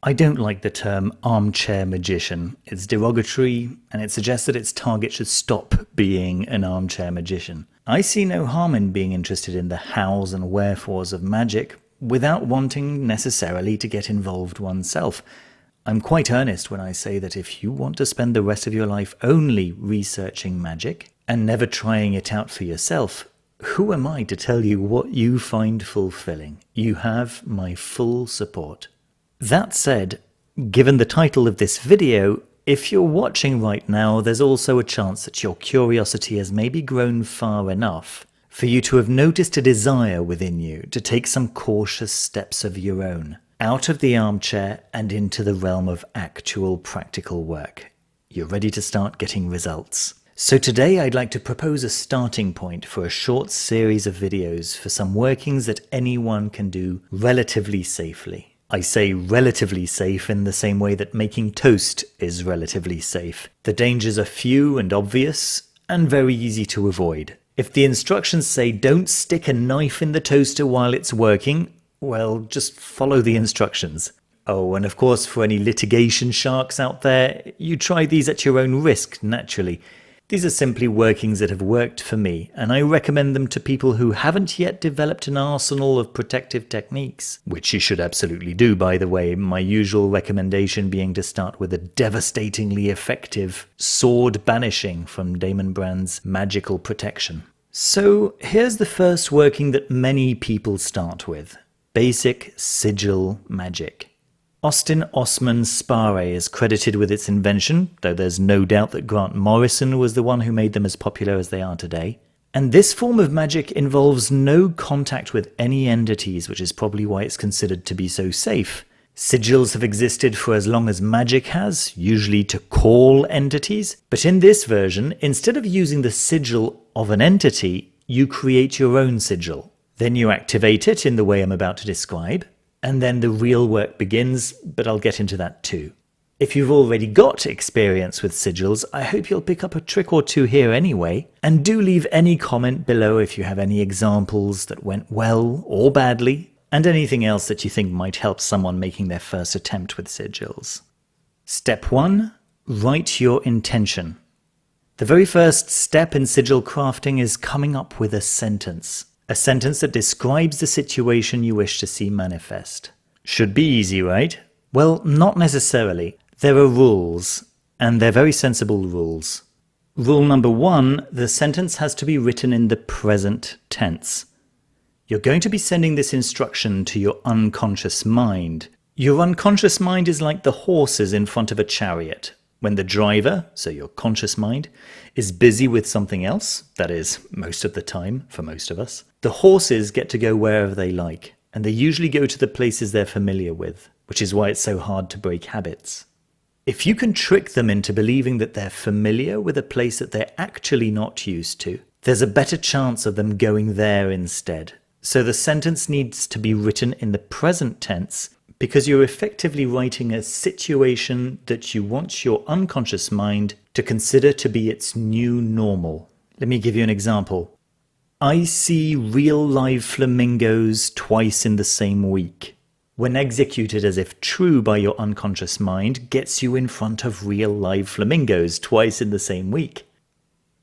I don't like the term armchair magician. It's derogatory, and it suggests that its target should stop being an armchair magician. I see no harm in being interested in the hows and wherefores of magic without wanting necessarily to get involved oneself. I'm quite earnest when I say that if you want to spend the rest of your life only researching magic and never trying it out for yourself, who am I to tell you what you find fulfilling? You have my full support. That said, given the title of this video, if you're watching right now, there's also a chance that your curiosity has maybe grown far enough for you to have noticed a desire within you to take some cautious steps of your own, out of the armchair and into the realm of actual practical work. You're ready to start getting results. So today I'd like to propose a starting point for a short series of videos for some workings that anyone can do relatively safely. I say relatively safe in the same way that making toast is relatively safe. The dangers are few and obvious, and very easy to avoid. If the instructions say don't stick a knife in the toaster while it's working, well, just follow the instructions. Oh, and of course for any litigation sharks out there, you try these at your own risk, naturally. These are simply workings that have worked for me, and I recommend them to people who haven't yet developed an arsenal of protective techniques, which you should absolutely do, by the way, my usual recommendation being to start with a devastatingly effective sword banishing from Damon Brand's magical protection. So here's the first working that many people start with: basic sigil magic. Austin Osman Spare is credited with its invention, though there's no doubt that Grant Morrison was the one who made them as popular as they are today. And this form of magic involves no contact with any entities, which is probably why it's considered to be so safe. Sigils have existed for as long as magic has, usually to call entities, but in this version, instead of using the sigil of an entity, you create your own sigil. Then you activate it in the way I'm about to describe, and then the real work begins, but I'll get into that too. If you've already got experience with sigils, I hope you'll pick up a trick or two here anyway, and do leave any comment below if you have any examples that went well or badly, and anything else that you think might help someone making their first attempt with sigils. Step 1. Write your intention. The very first step in sigil crafting is coming up with a sentence. A sentence that describes the situation you wish to see manifest. Should be easy, right? Well, not necessarily. There are rules, and they're very sensible rules. Rule number 1, the sentence has to be written in the present tense. You're going to be sending this instruction to your unconscious mind. Your unconscious mind is like the horses in front of a chariot. When the driver, so your conscious mind, is busy with something else, that is, most of the time, for most of us, the horses get to go wherever they like, and they usually go to the places they're familiar with, which is why it's so hard to break habits. If you can trick them into believing that they're familiar with a place that they're actually not used to, there's a better chance of them going there instead. So the sentence needs to be written in the present tense, because you're effectively writing a situation that you want your unconscious mind to consider to be its new normal. Let me give you an example. I see real live flamingos twice in the same week. When executed as if true by your unconscious mind, gets you in front of real live flamingos twice in the same week.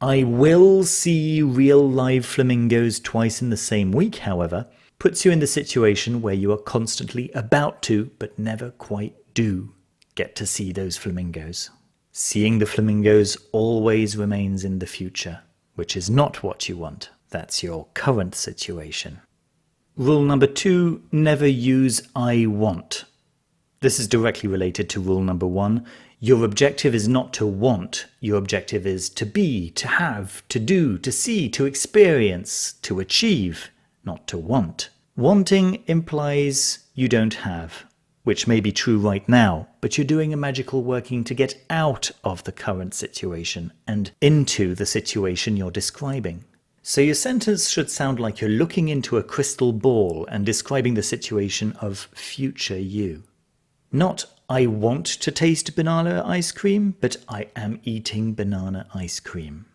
I will see real live flamingos twice in the same week, however, puts you in the situation where you are constantly about to, but never quite do, get to see those flamingos. Seeing the flamingos always remains in the future, which is not what you want. That's your current situation. Rule number 2, never use I want. This is directly related to rule number 1. Your objective is not to want. Your objective is to be, to have, to do, to see, to experience, to achieve, not to want. Wanting implies you don't have, which may be true right now, but you're doing a magical working to get out of the current situation and into the situation you're describing. So your sentence should sound like you're looking into a crystal ball and describing the situation of future you. Not, I want to taste banana ice cream, but I am eating banana ice cream.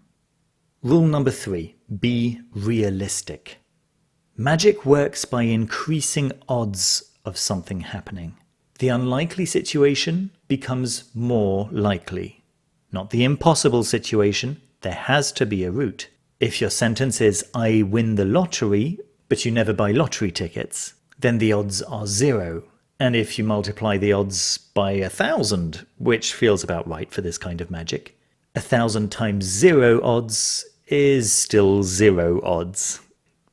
Rule number 3, be realistic. Magic works by increasing odds of something happening. The unlikely situation becomes more likely. Not the impossible situation, there has to be a route. If your sentence is, I win the lottery, but you never buy lottery tickets, then the odds are 0. And if you multiply the odds by 1,000, which feels about right for this kind of magic, 1,000 times 0 odds is still 0 odds.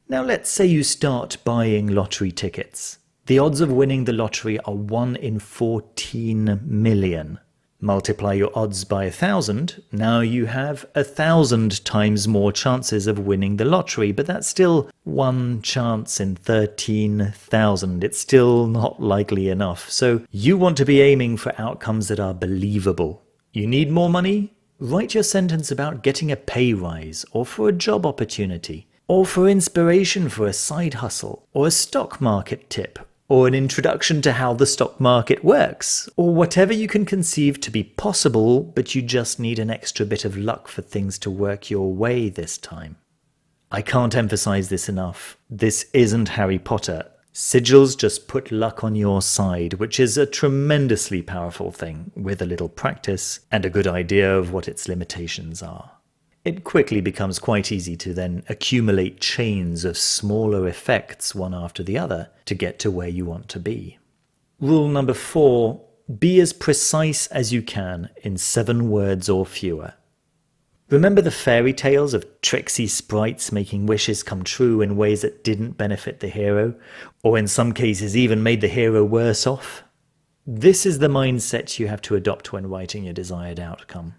Now let's say you start buying lottery tickets. The odds of winning the lottery are 1 in 14 million. Multiply your odds by 1,000, now you have 1,000 times more chances of winning the lottery, but that's still 1 chance in 13,000. It's still not likely enough. So you want to be aiming for outcomes that are believable. You need more money? Write your sentence about getting a pay rise, or for a job opportunity, or for inspiration for a side hustle, or a stock market tip, or an introduction to how the stock market works, or whatever you can conceive to be possible, but you just need an extra bit of luck for things to work your way this time. I can't emphasize this enough. This isn't Harry Potter. Sigils just put luck on your side, which is a tremendously powerful thing, with a little practice and a good idea of what its limitations are. It quickly becomes quite easy to then accumulate chains of smaller effects one after the other to get to where you want to be. Rule number 4, be as precise as you can in 7 words or fewer. Remember the fairy tales of tricksy sprites making wishes come true in ways that didn't benefit the hero, or in some cases even made the hero worse off? This is the mindset you have to adopt when writing your desired outcome.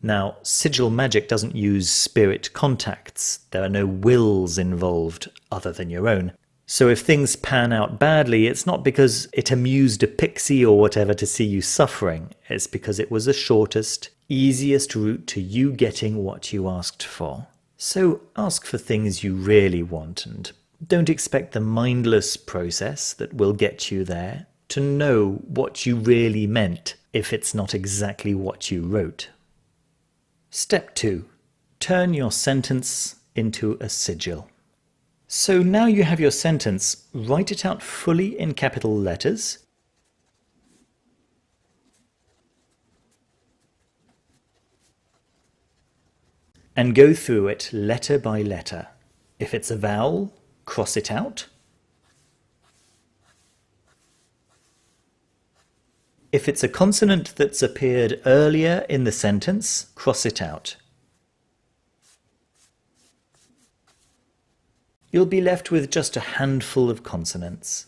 Now, sigil magic doesn't use spirit contacts. There are no wills involved other than your own. So if things pan out badly, it's not because it amused a pixie or whatever to see you suffering. It's because it was the shortest, easiest route to you getting what you asked for. So ask for things you really want, and don't expect the mindless process that will get you there to know what you really meant if it's not exactly what you wrote. Step 2. Turn your sentence into a sigil. So now you have your sentence, write it out fully in capital letters. And go through it letter by letter. If it's a vowel, cross it out. If it's a consonant that's appeared earlier in the sentence, cross it out. You'll be left with just a handful of consonants.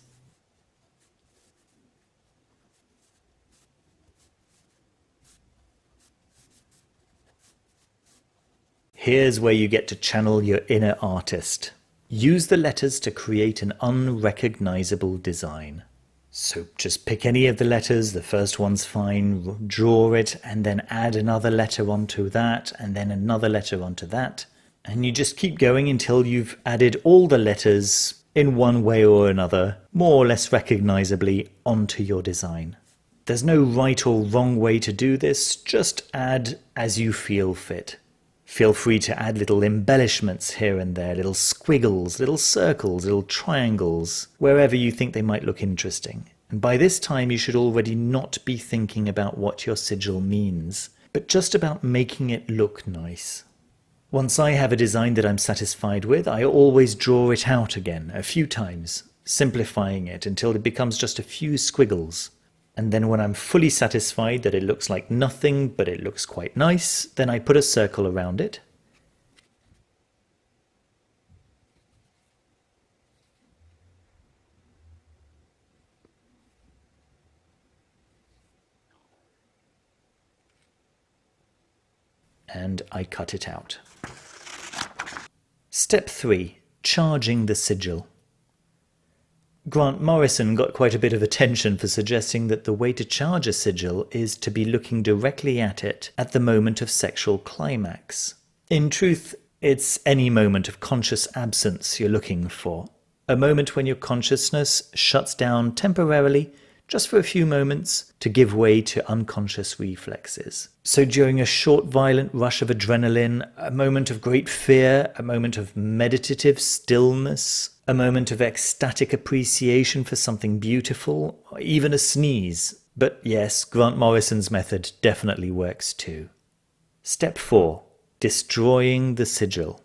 Here's where you get to channel your inner artist. Use the letters to create an unrecognizable design. So just pick any of the letters, the first one's fine, draw it, and then add another letter onto that, and then another letter onto that. And you just keep going until you've added all the letters in one way or another, more or less recognizably, onto your design. There's no right or wrong way to do this, just add as you feel fit. Feel free to add little embellishments here and there, little squiggles, little circles, little triangles, wherever you think they might look interesting. And by this time you should already not be thinking about what your sigil means, but just about making it look nice. Once I have a design that I'm satisfied with, I always draw it out again a few times, simplifying it until it becomes just a few squiggles. And then when I'm fully satisfied that it looks like nothing, but it looks quite nice, then I put a circle around it. And I cut it out. Step 3. Charging the sigil. Grant Morrison got quite a bit of attention for suggesting that the way to charge a sigil is to be looking directly at it at the moment of sexual climax. In truth, it's any moment of conscious absence you're looking for. A moment when your consciousness shuts down temporarily, just for a few moments, to give way to unconscious reflexes. So during a short violent rush of adrenaline, a moment of great fear, a moment of meditative stillness, a moment of ecstatic appreciation for something beautiful, or even a sneeze. But yes, Grant Morrison's method definitely works too. Step 4. Destroying the sigil.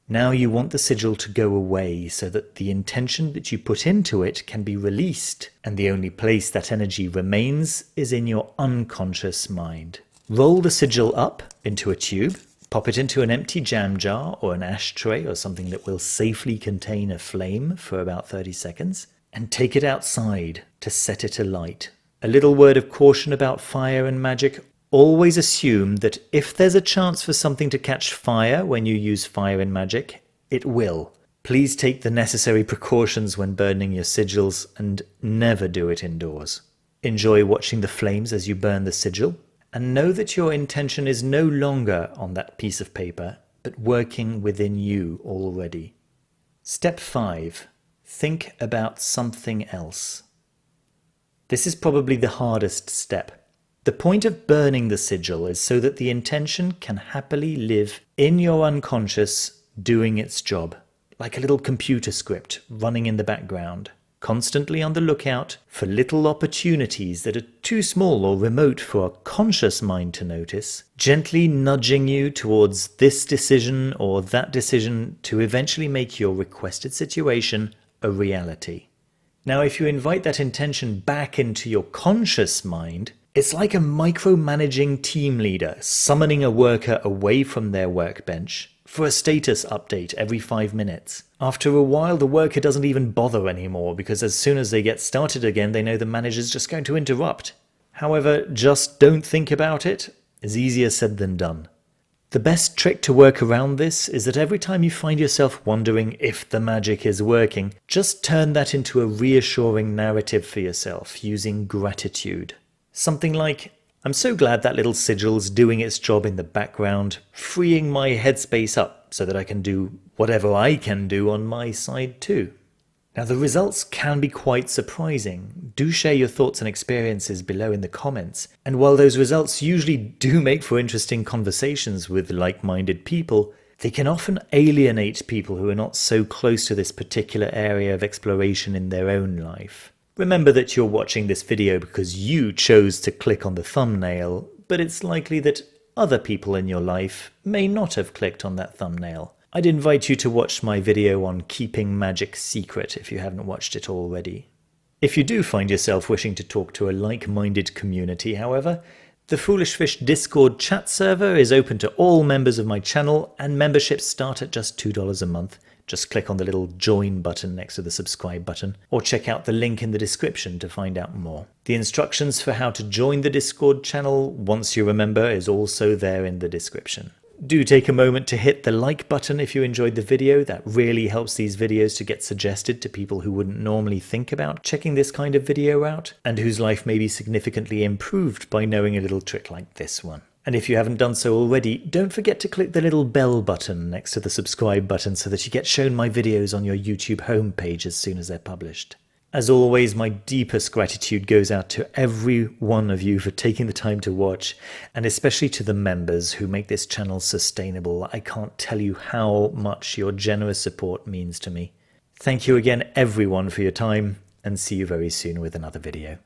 Now you want the sigil to go away so that the intention that you put into it can be released, and the only place that energy remains is in your unconscious mind. Roll the sigil up into a tube, pop it into an empty jam jar or an ashtray or something that will safely contain a flame for about 30 seconds, and take it outside to set it alight. A little word of caution about fire and magic. Always assume that if there's a chance for something to catch fire when you use fire and magic, it will. Please take the necessary precautions when burning your sigils and never do it indoors. Enjoy watching the flames as you burn the sigil, and know that your intention is no longer on that piece of paper, but working within you already. Step 5. Think about something else. This is probably the hardest step. The point of burning the sigil is so that the intention can happily live in your unconscious, doing its job, like a little computer script running in the background, constantly on the lookout for little opportunities that are too small or remote for a conscious mind to notice, gently nudging you towards this decision or that decision to eventually make your requested situation a reality. Now, if you invite that intention back into your conscious mind, it's like a micromanaging team leader summoning a worker away from their workbench for a status update every 5 minutes. After a while, the worker doesn't even bother anymore because as soon as they get started again, they know the manager's just going to interrupt. However, just don't think about it is easier said than done. The best trick to work around this is that every time you find yourself wondering if the magic is working, just turn that into a reassuring narrative for yourself using gratitude. Something like, I'm so glad that little sigil's doing its job in the background, freeing my headspace up so that I can do whatever I can do on my side too. Now the results can be quite surprising. Do share your thoughts and experiences below in the comments. And while those results usually do make for interesting conversations with like-minded people, they can often alienate people who are not so close to this particular area of exploration in their own life. Remember that you're watching this video because you chose to click on the thumbnail, but it's likely that other people in your life may not have clicked on that thumbnail. I'd invite you to watch my video on keeping magic secret if you haven't watched it already. If you do find yourself wishing to talk to a like-minded community, however, the Foolish Fish Discord chat server is open to all members of my channel, and memberships start at just $2 a month. Just click on the little join button next to the subscribe button, or check out the link in the description to find out more. The instructions for how to join the Discord channel once you're a member is also there in the description. Do take a moment to hit the like button if you enjoyed the video. That really helps these videos to get suggested to people who wouldn't normally think about checking this kind of video out, and whose life may be significantly improved by knowing a little trick like this one. And if you haven't done so already, don't forget to click the little bell button next to the subscribe button so that you get shown my videos on your YouTube homepage as soon as they're published. As always, my deepest gratitude goes out to every one of you for taking the time to watch, and especially to the members who make this channel sustainable. I can't tell you how much your generous support means to me. Thank you again, everyone, for your time, and see you very soon with another video.